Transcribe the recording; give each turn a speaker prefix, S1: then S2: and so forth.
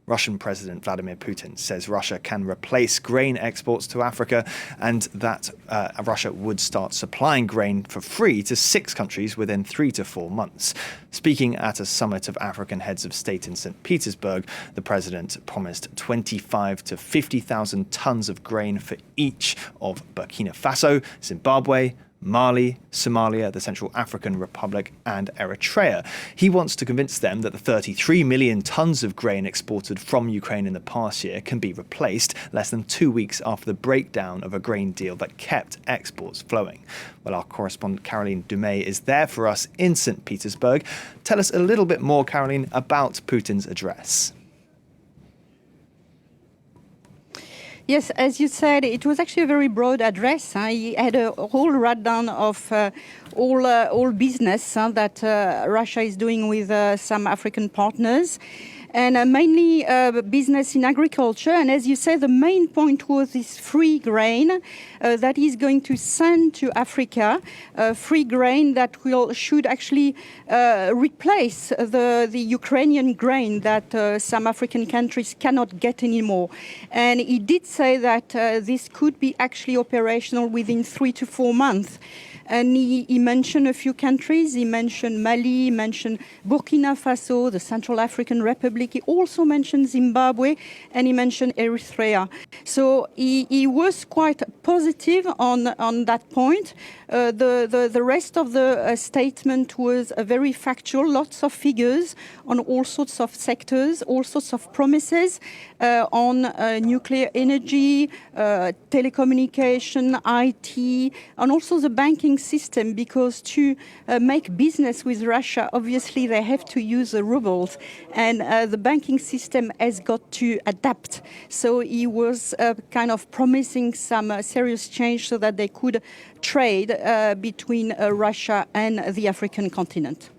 S1: Russian President Vladimir Putin says Russia can replace grain exports to Africa and that Russia would start supplying grain for free to 6 countries within 3 to 4 months. Speaking at a summit of African heads of state in St. Petersburg, the president promised 25 to 50,000 tons of grain for each of Burkina Faso, Zimbabwe, Mali, Somalia, the Central African Republic, and Eritrea. He wants to convince them that the 33 million tons of grain exported from Ukraine in the past year can be replaced less than 2 weeks after the breakdown of a grain deal that kept exports flowing. Well, our correspondent Caroline Dumais is there for us in St. Petersburg. Tell us a little bit more, Caroline, about Putin's address.
S2: Yes, as you said, it was actually a very broad address. He had a whole rundown of all business that Russia is doing with some African partners, and mainly business in agriculture. And as you said, the main point was this free grain that is going to send to Africa, free grain that should actually replace the Ukrainian grain that some African countries cannot get anymore. And he did say that this could be actually operational within 3 to 4 months. And he mentioned a few countries. He mentioned Mali, he mentioned Burkina Faso, the Central African Republic. He also mentioned Zimbabwe, and he mentioned Eritrea. So he was quite positive on that point. The rest of the statement was very factual, lots of figures on all sorts of sectors, all sorts of promises on nuclear energy, telecommunication, IT, and also the banking system, because to make business with Russia, obviously they have to use the rubles, and the banking system has got to adapt. So he was kind of promising some serious change so that they could trade between Russia and the African continent.